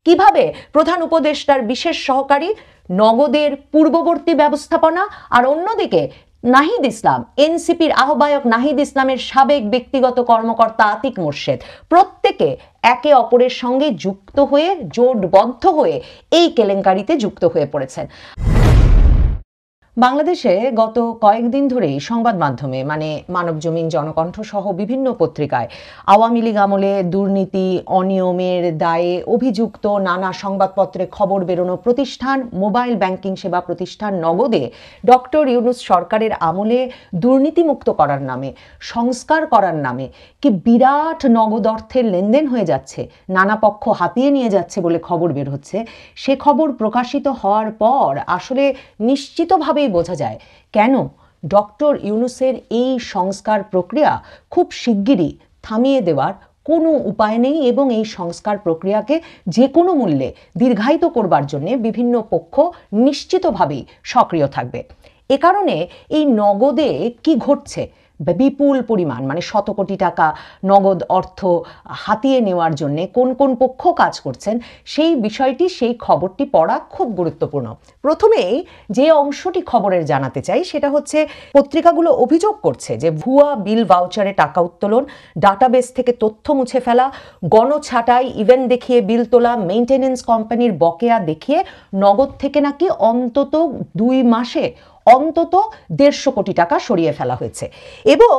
কিভাবে প্রধান উপদেষ্টার বিশেষ সহকারী নগদের পূর্ববর্তী ব্যবস্থাপনা আর অন্যদিকে নাহিদ ইসলাম, এনসিপির আহ্বায়ক নাহিদ ইসলামের সাবেক ব্যক্তিগত কর্মকর্তা আতিক মোর্শেদ প্রত্যেকে একে অপরের সঙ্গে যুক্ত হয়ে জোটবদ্ধ হয়ে এই কেলেঙ্কারিতে যুক্ত হয়ে পড়েছেন। বাংলাদেশে গত কয়েকদিন ধরেই সংবাদ মাধ্যমে মানে মানবজমিন, জনকণ্ঠ সহ বিভিন্ন পত্রিকায় আওয়ামী লীগ আমলে দুর্নীতি, অনিয়মের দায়ে অভিযুক্ত নানা সংবাদপত্রে খবর বেরোনো প্রতিষ্ঠান, মোবাইল ব্যাংকিং সেবা প্রতিষ্ঠান নগদে ডক্টর ইউনূস সরকারের আমলে দুর্নীতিমুক্ত করার নামে, সংস্কার করার নামে কি বিরাট নগদ অর্থের লেনদেন হয়ে যাচ্ছে, নানা পক্ষ হাতিয়ে নিয়ে যাচ্ছে বলে খবর বের হচ্ছে। সে খবর প্রকাশিত হওয়ার পর আসলে নিশ্চিতভাবেই বোঝা যায় কেন ডক্টর ইউনূসের এই সংস্কার প্রক্রিয়া খুব শিগগিরই থামিয়ে দেওয়ার কোনো উপায় নেই এবং এই সংস্কার প্রক্রিয়াকে যে কোনো মূল্যে দীর্ঘায়িত করবার জন্য বিভিন্ন পক্ষ নিশ্চিতভাবেই সক্রিয় থাকবে। এ কারণে এই নগদে কি ঘটছে, বিপুল পরিমাণ মানে শত কোটি টাকা নগদ অর্থ হাতিয়ে নেওয়ার জন্য কোন কোন পক্ষ কাজ করছেন সেই বিষয়টি, সেই খবরটি পড়া খুব গুরুত্বপূর্ণ। প্রথমেই যে অংশটি খবরের জানাতে চাই সেটা হচ্ছে পত্রিকাগুলো অভিযোগ করছে যে ভুয়া বিল ভাউচারে টাকা উত্তোলন, ডাটাবেস থেকে তথ্য মুছে ফেলা, গণছাঁটাই, ইভেন্ট দেখিয়ে বিল তোলা, মেইনটেনেন্স কোম্পানির বকেয়া দেখিয়ে নগদ থেকে নাকি অন্তত 2 মাসে অন্তত 150 কোটি টাকা সরিয়ে ফেলা হয়েছে। এবং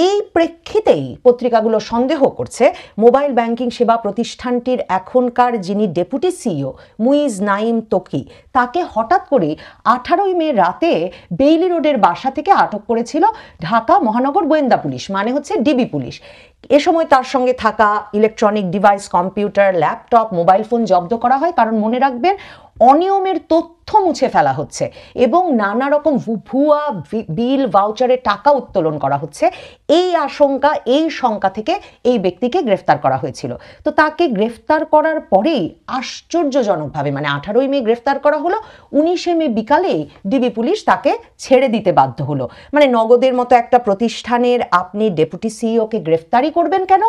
এই প্রেক্ষিতেই পত্রিকাগুলো সন্দেহ করছে মোবাইল ব্যাংকিং সেবা প্রতিষ্ঠানটির এখনকার যিনি ডেপুটি সিইও মুইজ নাইম তোকি, তাকে হঠাৎ করে 18 মে রাতে বেইলি রোডের বাসা থেকে আটক করেছিল ঢাকা মহানগর গোয়েন্দা পুলিশ, মানে হচ্ছে ডিবি পুলিশ। এ সময় তার সঙ্গে থাকা electronic device, computer, laptop, mobile phone জব্দ করা হয়। কারণ মনে রাখবেন, অনিয়মের তথ্য মুছে ফেলা হচ্ছে এবং নানা রকম ভুয়া বিল ভাউচারে টাকা উত্তোলন করা হচ্ছে। এই আশঙ্কা, এই শঙ্কা থেকে এই ব্যক্তিকে গ্রেফতার করা হয়েছিল। তো তাকে গ্রেফতার করার পরেই আশ্চর্যজনকভাবে মানে 18 মে গ্রেফতার করা হলো, 19 মে বিকালেই ডিবি পুলিশ তাকে ছেড়ে দিতে বাধ্য হলো। মানে নগদের মতো একটা প্রতিষ্ঠানের আপনি ডেপুটি সিইওকে গ্রেফতারই করবেন কেন?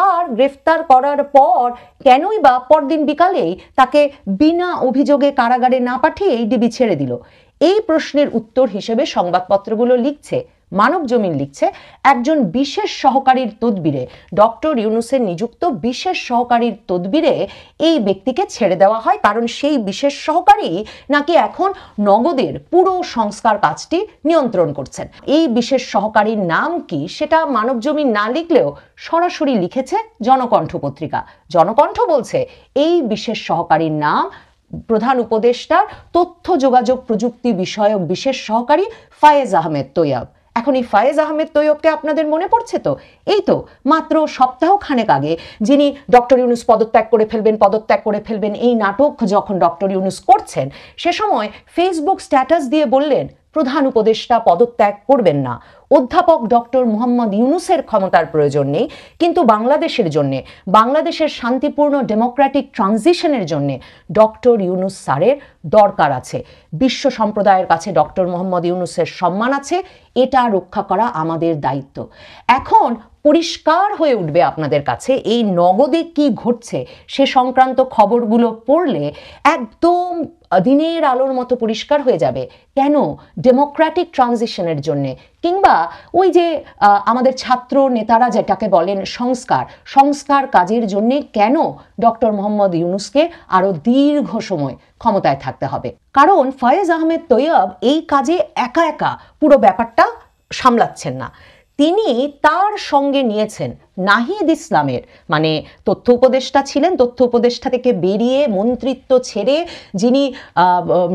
আর গ্রেফতার করার পর কেনই বা পরদিন বিকালেই তাকে বিনা অভিযোগে কারাগারে না পাঠিয়ে ডিবি ছেড়ে দিল? এই প্রশ্নের উত্তর হিসেবে সংবাদপত্রগুলো লিখছে, মানবজমিন লিখছে, একজন বিশেষ সহকারীর তদবিরে, ডক্টর ইউনূসের নিযুক্ত বিশেষ সহকারীর তদবিরে এই ব্যক্তিকে ছেড়ে দেওয়া হয়। কারণ সেই বিশেষ সহকারী নাকি এখন নগদের পুরো সংস্কার কাজটি নিয়ন্ত্রণ করছেন। এই বিশেষ সহকারীর নাম কি সেটা মানবজমিন না লিখলেও সরাসরি লিখেছে জনকণ্ঠ পত্রিকা। জনকণ্ঠ বলছে এই বিশেষ সহকারীর নাম প্রধান উপদেষ্টার তথ্য যোগাযোগ প্রযুক্তি বিষয়ক বিশেষ সহকারী ফায়েজ আহমেদ তৈয়ব। এখন এই ফায়েজ আহমেদ তৈয়বকে আপনাদের মনে পড়ছে তো? এই তো মাত্র সপ্তাহ খানেক আগে যিনি ডক্টর ইউনূস পদত্যাগ করে ফেলবেন এই নাটক যখন ডক্টর ইউনূস করছেন, সে সময় ফেসবুক স্ট্যাটাস দিয়ে বললেন প্রধান উপদেষ্টা পদত্যাগ করবেন না, অধ্যাপক ডক্টর মোহাম্মদ ইউনূসের ক্ষমতার প্রয়োজন নেই, কিন্তু বাংলাদেশের জন্য, বাংলাদেশের শান্তিপূর্ণ ডেমোক্রেটিক ট্রানজিশনের জন্য ডক্টর ইউনূস স্যারের দরকার আছে। বিশ্ব সম্প্রদায়ের কাছে ডক্টর মোহাম্মদ ইউনূসের সম্মান আছে, এটা রক্ষা করা আমাদের দায়িত্ব। এখন পরিষ্কার হয়ে উঠবে আপনাদের কাছে এই নগদে কি ঘটছে সে সংক্রান্ত খবরগুলো পড়লে একদম দিনের আলোর মতো পরিষ্কার হয়ে যাবে কেন ডেমোক্রেটিক ট্রানজিশনের জন্য, কিংবা ওই যে আমাদের ছাত্র নেতারা যেটাকে বলেন সংস্কার কাজের জন্য কেন ডক্টর মোহাম্মদ ইউনূসকে আরো দীর্ঘ সময় ক্ষমতায় থাকতে হবে। কারণ ফায়েজ আহমেদ তৈয়ব এই কাজে একা একা পুরো ব্যাপারটা সামলাচ্ছেন না। তিনি তার সঙ্গে নিয়েছেন নাহিদ ইসলামের, মানে তথ্য উপদেষ্টা ছিলেন, তথ্য উপদেষ্টা থেকে বেরিয়ে মন্ত্রিত্ব ছেড়ে যিনি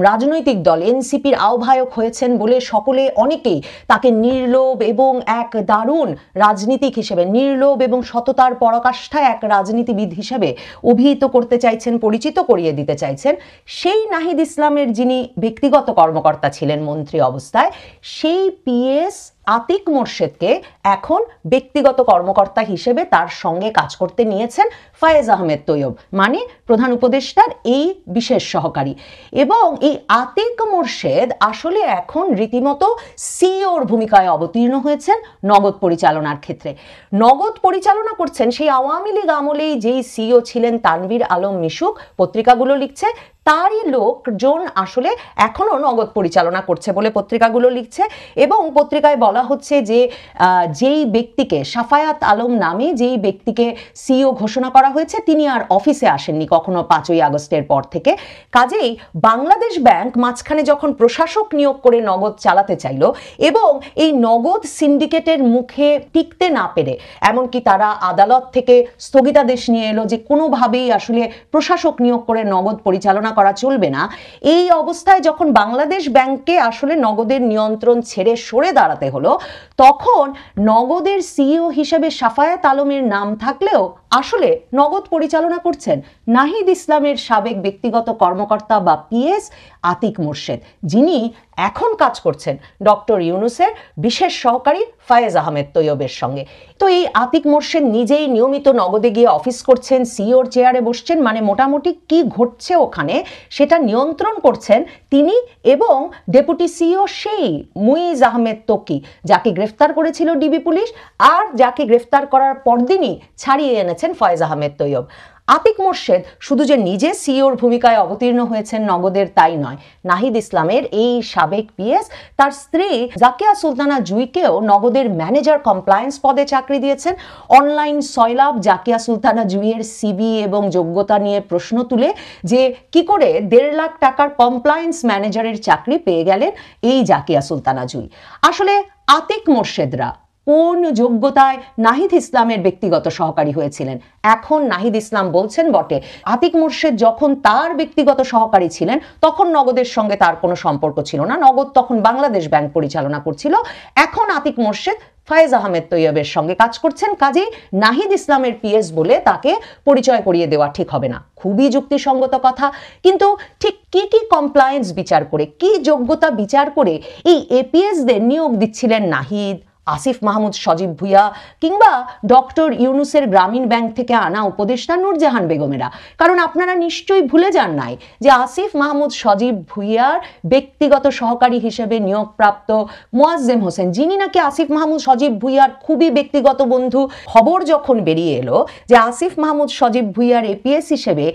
রাজনৈতিক দল এনসিপির আহ্বায়ক হয়েছেন বলে সকলে অনেকেই তাকে নির্লোভ এবং এক দারুণ রাজনীতিক হিসেবে, নির্লোভ এবং সততার পরাকাষ্ঠায় এক রাজনীতিবিদ হিসেবে অভিহিত করতে চাইছেন, পরিচিত করিয়ে দিতে চাইছেন। সেই নাহিদ ইসলামের যিনি ব্যক্তিগত কর্মকর্তা ছিলেন মন্ত্রী অবস্থায়, সেই পিএস আতিক মোর্শেদকে এখন ব্যক্তিগত কর্মকর্তা হিসেবে তার সঙ্গে কাজ করতে নিয়েছেন ফায়েজ আহমেদ তৈয়ব, মানে প্রধান উপদেষ্টার এই বিশেষ সহকারী। এবং এই আতিক মোর্শেদ আসলে এখন রীতিমতো সিইওর ভূমিকায় অবতীর্ণ হয়েছেন নগদ পরিচালনার ক্ষেত্রে। নগদ পরিচালনা করছেন সেই আওয়ামী লীগ আমলেই যেই সিইও ছিলেন তানভীর আলম মিশুক, পত্রিকাগুলো লিখছে তারই লোকজন আসলে এখনো নগদ পরিচালনা করছে বলে পত্রিকাগুলো লিখছে। এবং পত্রিকায় বলা হচ্ছে যে যেই ব্যক্তিকে সাফায়াত আলম নামে যেই ব্যক্তিকে সিইও ঘোষণা করা হয়েছে তিনি আর অফিসে আসেননি কখনো 5ই আগস্টের পর থেকে। কাজেই বাংলাদেশ ব্যাংক মাঝখানে যখন প্রশাসক নিয়োগ করে নগদ চালাতে চাইল এবং এই নগদ সিন্ডিকেটের মুখে টিকতে না পেরে এমনকি তারা আদালত থেকে স্থগিতাদেশ নিয়ে এলো যে কোনোভাবেই আসলে প্রশাসক নিয়োগ করে নগদ পরিচালনা করা চলবে না, এই অবস্থায় যখন বাংলাদেশ ব্যাংকে আসলে নগদের নিয়ন্ত্রণ ছেড়ে সরে দাঁড়াতে হলো, তখন নগদের সিইও হিসেবে সাফায়াত আলমের নাম থাকলেও আসলে নগদ পরিচালনা করছেন নাহিদ ইসলামের সাবেক ব্যক্তিগত কর্মকর্তা বা পিএস আতিক মোর্শেদ, যিনি এখন কাজ করছেন ডক্টর ইউনূসের বিশেষ সহকারী ফায়েজ আহমেদ তৈয়বের সঙ্গে। তো এই আতিক মোর্শেদ নিজেই নিয়মিত নগদে গিয়ে অফিস করছেন, সিইওর চেয়ারে বসছেন, মানে মোটামুটি কি ঘটছে ওখানে সেটা নিয়ন্ত্রণ করছেন তিনি এবং ডেপুটি সিইও সেই মুইজ আহমেদ তকি, যাকে গ্রেফতার করেছিল ডিবি পুলিশ আর যাকে গ্রেফতার করার পরদিনই ছাড়িয়ে এনেছেন ফয়েজ আহমেদ তৈয়ব। আতিক মোর্শেদ শুধু যে নিজে সিইওর ভূমিকায় অবতীর্ণ হয়েছেন নগদের তাই নয়, নাহিদ ইসলামের এই সাবেক পিএস তার স্ত্রী জাকিয়া সুলতানা জুইকেও নগদের ম্যানেজার কমপ্লায়েন্স পদে চাকরি দিয়েছেন। অনলাইন সয়লাব জাকিয়া সুলতানা জুইয়ের সিবি এবং যোগ্যতা নিয়ে প্রশ্ন তুলে যে কি করে 1.5 লাখ টাকার কমপ্লায়েন্স ম্যানেজারের চাকরি পেয়ে গেলেন এই জাকিয়া সুলতানা জুই। আসলে আতিক মোর্শেদরা কোন যোগ্যতায় নাহিদ ইসলামের ব্যক্তিগত সহকারী হয়েছিলেন? এখন নাহিদ ইসলাম বলছেন বটে আতিক মোর্শেদ যখন তার ব্যক্তিগত সহকারী ছিলেন তখন নগদের সঙ্গে তার কোনো সম্পর্ক ছিল না, নগদ তখন বাংলাদেশ ব্যাংক পরিচালনা করছিল। এখন আতিক মোর্শেদ ফায়েজ আহমেদ তৈয়বের সঙ্গে কাজ করছেন, কাজেই নাহিদ ইসলামের পিএস বলে তাকে পরিচয় করিয়ে দেওয়া ঠিক হবে না। খুবই যুক্তিসঙ্গত কথা, কিন্তু ঠিক কি কি কমপ্লায়েন্স বিচার করে, কি যোগ্যতা বিচার করে এই এপিএসদের নিয়োগ দিচ্ছিলেন নাহিদ, আসিফ মাহমুদ সজীব ভুইয়া কিংবা ডক্টর ইউনূসের গ্রামীণ ব্যাংক থেকে আনা উপদেষ্টা নূরজাহান বেগমেরা? কারণ আপনারা নিশ্চয়ই ভুলে যান নাই যে আসিফ মাহমুদ সজীব ভুইয়ার ব্যক্তিগত সহকারী হিসেবে নিয়োগপ্রাপ্ত মোয়াজ্জেম হোসেন, যিনি নাকি আসিফ মাহমুদ সজীব ভুইয়ার খুবই ব্যক্তিগত বন্ধু, খবর যখন বেরিয়ে এলো যে আসিফ মাহমুদ সজীব ভুইয়ার এপিএস হিসেবে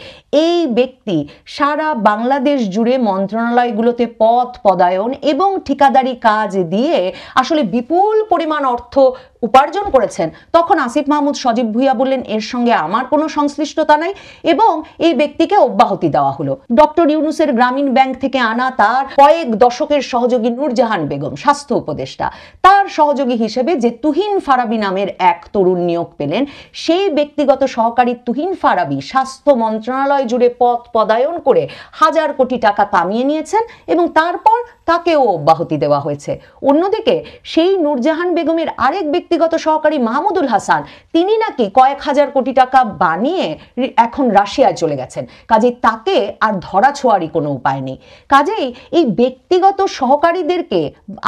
এই ব্যক্তি সারা বাংলাদেশ জুড়ে মন্ত্রণালয়গুলোতে পদ পদায়ন এবং ঠিকাদারি কাজ দিয়ে আসলে বিপুল পরিমাণ অর্থ উপার্জন করেছেন, তখন আসিফ মাহমুদ সজীব ভুইয়া বললেন এর সঙ্গে আমার কোনো সংশ্লিষ্টতা নাই এবং এই ব্যক্তিকে অব্যাহতি দেওয়া হলো। ডক্টর ইউনূসের গ্রামীণ ব্যাংক থেকে আনা তার কয়েক দশকের সহযোগী নূরজাহান বেগম, স্বাস্থ্য উপদেষ্টা, তার সহযোগী হিসেবে যে তুহিন ফারাবি নামের এক তরুণ নিয়োগ পেলেন, সেই ব্যক্তিগত সহকারী তুহিন ফারাবি স্বাস্থ্য মন্ত্রণালয় জুড়ে পদ পদায়ন করে হাজার কোটি টাকা কামিয়ে নিয়েছেন এবং তারপর তাকেও অব্যাহতি দেওয়া হয়েছে। অন্যদিকে সেই নূরজাহান বেগমের আরেক ব্যক্তিগত সহকারী মাহমুদুল হাসান, তিনি নাকি কয়েক হাজার কোটি টাকা বানিয়ে এখন রাশিয়ায় চলে গেছেন, কাজেই তাকে আর ধরা ছোঁয়ারই কোনো উপায় নেই। কাজেই এই ব্যক্তিগত সহকারীদেরকে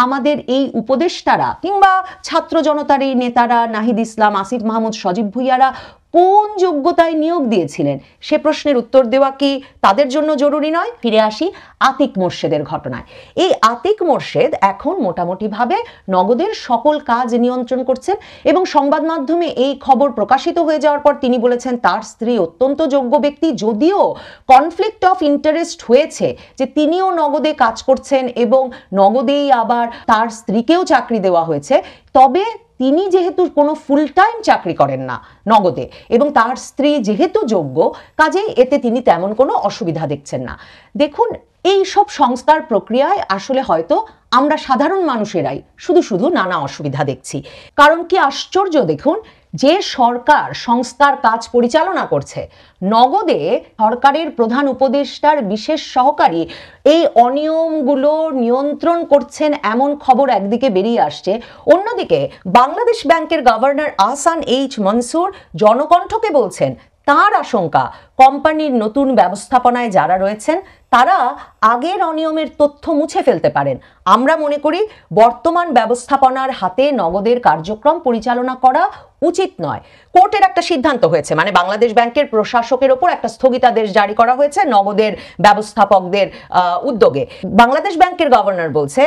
আমাদের এই উপদেষ্টারা কিংবা ছাত্র জনতার এই নেতারা নাহিদ ইসলাম, আসিফ মাহমুদ সজীব ভুইয়ারা কোন যোগ্যতায় নিয়োগ দিয়েছিলেন সে প্রশ্নের উত্তর দেওয়া কি তাদের জন্য জরুরি নয়? ফিরে আসি আতিক মোর্শেদের ঘটনায়। এই আতিক মোর্শেদ এখন মোটামুটিভাবে নগদের সকল কাজ নিয়ন্ত্রণ করছেন এবং সংবাদ মাধ্যমে এই খবর প্রকাশিত হয়ে যাওয়ার পর তিনি বলেছেন তার স্ত্রী অত্যন্ত যোগ্য ব্যক্তি, যদিও কনফ্লিক্ট অফ ইন্টারেস্ট হয়েছে যে তিনিও নগদে কাজ করছেন এবং নগদেই আবার তার স্ত্রীকেও চাকরি দেওয়া হয়েছে, তবে তিনি যেহেতু কোনো ফুল টাইম চাকরি করেন না নগদে এবং তার স্ত্রী যেহেতু যোগ্য, কাজেই এতে তিনি তেমন কোনো অসুবিধা দেখছেন না। দেখুন, এই সব সংস্কার প্রক্রিয়ায় আসলে হয়তো আমরা সাধারণ মানুষেরাই শুধু শুধু নানা অসুবিধা দেখছি। কারণ কি আশ্চর্য, দেখুন, যে সরকার সংস্কার কাজ পরিচালনা করছে, নগদে সরকারের প্রধান উপদেষ্টার বিশেষ সহকারী এই অনিয়মগুলো নিয়ন্ত্রণ করছেন এমন খবর একদিকে বেরিয়ে আসছে, অন্যদিকে বাংলাদেশ ব্যাংকের গভর্নর আহসান এইচ মনসুর জনকণ্ঠকে বলছেন তার আশঙ্কা কোম্পানির নতুন ব্যবস্থাপনায় যারা রয়েছেন তারা আগের অনিয়মের তথ্য মুছে ফেলতে পারেন। আমরা মনে করি বর্তমান ব্যবস্থাপনার হাতে নগদের কার্যক্রম পরিচালনা করা উচিত নয়। কোর্টের একটা সিদ্ধান্ত হয়েছে, মানে বাংলাদেশ ব্যাংকের প্রশাসকের ওপর একটা স্থগিতাদেশ জারি করা হয়েছে নগদের ব্যবস্থাপকদের উদ্যোগে। বাংলাদেশ ব্যাংকের গভর্নর বলছে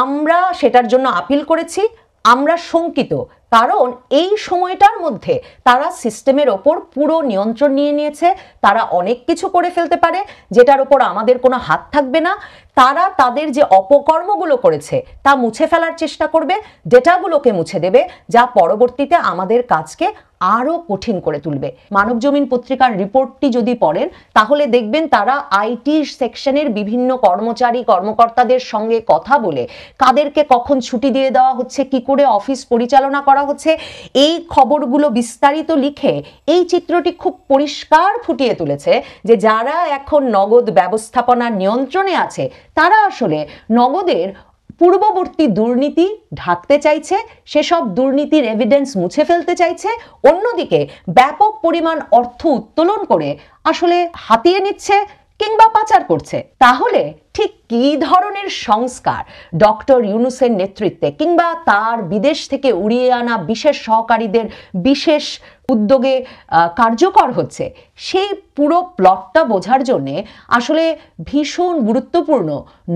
আমরা সেটার জন্য আপিল করেছি, আমরা শঙ্কিত, কারণ এই সময়টার মধ্যে তারা সিস্টেমের ওপর পুরো নিয়ন্ত্রণ নিয়ে নিয়েছে। তারা অনেক কিছু করে ফেলতে পারে যেটার ওপর আমাদের কোনো হাত থাকবে না। তারা তাদের যে অপকর্মগুলো করেছে তা মুছে ফেলার চেষ্টা করবে, ডেটাগুলোকে মুছে দেবে, যা পরবর্তীতে আমাদের কাজকে আরো কঠিন করে তুলবে। মানবজমিন পত্রিকার রিপোর্টটি যদি পড়েন তাহলে দেখবেন তারা আইটি সেকশনের বিভিন্ন কর্মচারী কর্মকর্তাদের সঙ্গে কথা বলে কাদেরকে কখন ছুটি দিয়ে দেওয়া হচ্ছে, কি করে অফিস পরিচালনা করা হচ্ছে, এই খবরগুলো বিস্তারিত লিখে এই চিত্রটি খুব পরিষ্কার ফুটিয়ে তুলেছে যে যারা এখন নগদ ব্যবস্থাপনার নিয়ন্ত্রণে আছে তারা আসলে নগদের পূর্ববর্তী দুর্নীতি ঢাকতে চাইছে, সেসব দুর্নীতির এভিডেন্স মুছে ফেলতে চাইছে, অন্যদিকে ব্যাপক পরিমাণ অর্থ উত্তোলন করে আসলে হাতিয়ে নিচ্ছে কিংবা পাচার করছে। তাহলে ঠিক কি ধরনের সংস্কার ডক্টর ইউনূসের নেতৃত্বে কিংবা তার বিদেশ থেকে উড়িয়ে আনা বিশেষ সহকারীদের বিশেষ উদ্যোগে কার্যকর হচ্ছে, সেই পুরো প্লটটা বোঝার জন্যে আসলে ভীষণ গুরুত্বপূর্ণ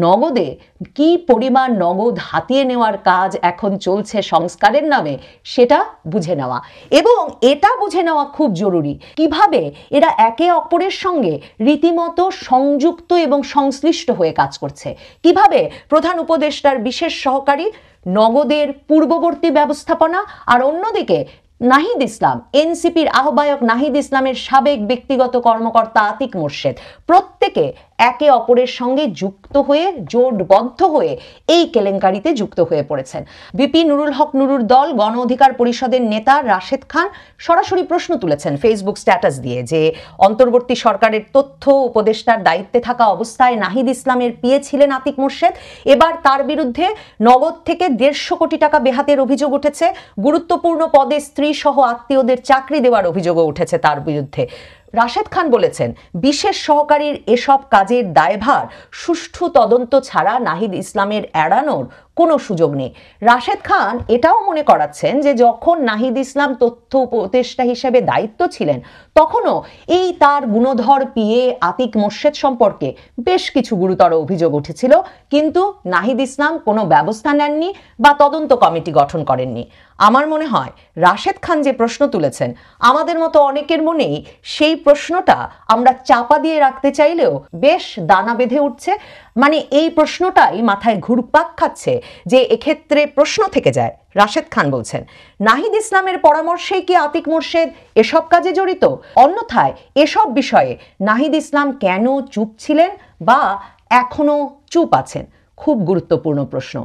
নগদে কি পরিমাণ নগদ হাতিয়ে নেওয়ার কাজ এখন চলছে সংস্কারের নামে সেটা বুঝে নেওয়া। এবং এটা বুঝে নেওয়া খুব জরুরি কিভাবে এরা একে অপরের সঙ্গে রীতিমতো সংযুক্ত এবং সংশ্লিষ্ট হয়ে কাজ করছে, কিভাবে প্রধান উপদেষ্টার বিশেষ সহকারী নগদের পূর্ববর্তী ব্যবস্থাপনা আর অন্যদিকে নাহিদ ইসলাম, এনসিপির আহ্বায়ক নাহিদ ইসলামের সাবেক ব্যক্তিগত কর্মকর্তা আতিক মোর্শেদ প্রত্যেকে একে অপরের সঙ্গে যুক্ত হয়ে জোটবদ্ধ হয়ে এই কেলেঙ্কারিতে যুক্ত হয়ে পড়েছেন। বিপি নুরুল হক নুরুর দল গণ অধিকার পরিষদের নেতা রাশেদ খান সরাসরি প্রশ্ন তুলেছেন ফেসবুক স্ট্যাটাস দিয়ে যে অন্তর্বর্তী সরকারের তথ্য উপদেষ্টার দায়িত্বে থাকা অবস্থায় নাহিদ ইসলামের পিএ ছিলেন আতিক মোর্শেদ, এবার তার বিরুদ্ধে নগদ থেকে 150 কোটি টাকা বেহাতের অভিযোগ উঠেছে, গুরুত্বপূর্ণ পদে স্ত্রী সহ আত্মীয়দের চাকরি দেওয়ার অভিযোগও উঠেছে তার বিরুদ্ধে। রাশেদ খান বলেছেন বিশেষ সহকারীর এসব কাজের দায়ভার সুষ্ঠু তদন্ত ছাড়া নাহিদ ইসলামের এড়ানোর কোনো সুযোগ নেই। রাশেদ খান এটাও মনে করাচ্ছেন যে যখন নাহিদ ইসলাম তথ্য উপদেষ্টা হিসেবে দায়িত্ব ছিলেন তখনও এই তার গুণধর পিএ আতিক মোর্শেদ সম্পর্কে বেশ কিছু গুরুতর অভিযোগ উঠেছিল, কিন্তু নাহিদ ইসলাম কোনো ব্যবস্থা নেননি বা তদন্ত কমিটি গঠন করেননি। আমার মনে হয় রাশেদ খান যে প্রশ্ন তুলেছেন আমাদের মতো অনেকের মনেই সেই প্রশ্নটা আমরা চাপা দিয়ে রাখতে চাইলেও বেশ দানা বেঁধে উঠছে। মানে এই প্রশ্নটাই মাথায় ঘুরপাক খাচ্ছে যে এক্ষেত্রে প্রশ্ন থেকে যায়। রাশেদ খান বলছেন নাহিদ ইসলামের পরামর্শেই কি আতিক মোর্শেদ এসব কাজে জড়িত? অন্যথায় এসব বিষয়ে নাহিদ ইসলাম কেন চুপ ছিলেন বা এখনো চুপ আছেন? খুব গুরুত্বপূর্ণ প্রশ্ন।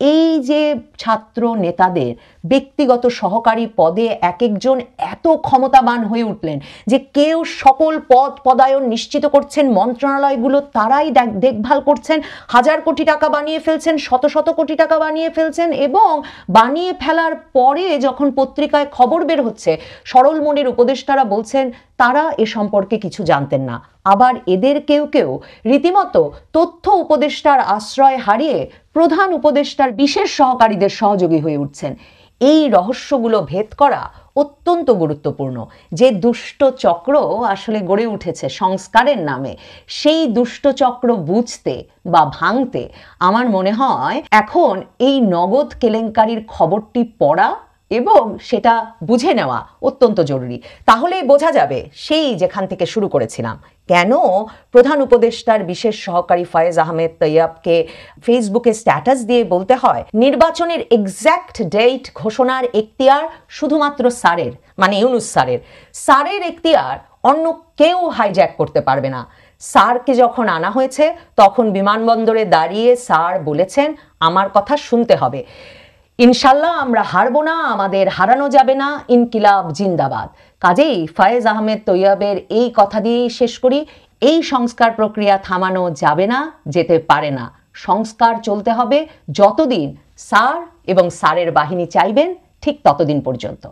এই যে ছাত্র নেতাদের ব্যক্তিগত সহকারী পদে এক একজন এত ক্ষমতাবান হয়ে উঠলেন যে কেউ সকল পদ পদায়ন নিশ্চিত করছেন, মন্ত্রণালয়গুলো তারাই দেখভাল করছেন, হাজার কোটি টাকা বানিয়ে ফেলছেন, শত শত কোটি টাকা বানিয়ে ফেলছেন, এবং বানিয়ে ফেলার পরে যখন পত্রিকায় খবর বের হচ্ছে সরল মনের উপদেষ্টারা বলছেন তারা এ সম্পর্কে কিছু জানতেন না। আবার এদের কেউ কেউ রীতিমতো তথ্য উপদেষ্টার আশ্রয় হারিয়ে প্রধান উপদেষ্টার বিশেষ সহকারীদের সহযোগী হয়ে উঠছেন। এই রহস্যগুলো ভেদ করা অত্যন্ত গুরুত্বপূর্ণ। যে দুষ্ট চক্র আসলে গড়ে উঠেছে সংস্কারের নামে, সেই দুষ্ট চক্র বুঝতে বা ভাঙতে আমার মনে হয় এখন এই নগদ কেলেঙ্কারির খবরটি পড়া এবং সেটা বুঝে নেওয়া অত্যন্ত জরুরি। তাহলেই বোঝা যাবে সেই যেখান থেকে শুরু করেছিলাম, কেন প্রধান উপদেষ্টার বিশেষ সহকারী ফয়েজ আহমেদ তৈয়বকে ফেসবুকে স্ট্যাটাস দিয়ে বলতে হয় নির্বাচনের এক্স্যাক্ট ডেট ঘোষণার এখতিয়ার শুধুমাত্র স্যারের, মানে ইউনূস স্যারের এখতিয়ার অন্য কেউ হাইজ্যাক করতে পারবে না। স্যারকে যখন আনা হয়েছে তখন বিমানবন্দরে দাঁড়িয়ে স্যার বলেছেন আমার কথা শুনতে হবে, ইনশাল্লাহ আমরা হারবো না, আমাদের হারানো যাবে না, ইনকিলাব জিন্দাবাদ। কাজেই ফয়েজ আহমেদ তৈয়বের এই কথা দিয়েই শেষ করি, এই সংস্কার প্রক্রিয়া থামানো যাবে না, যেতে পারে না। সংস্কার চলতে হবে যতদিন স্যার এবং স্যারের বাহিনী চাইবেন, ঠিক ততদিন পর্যন্ত।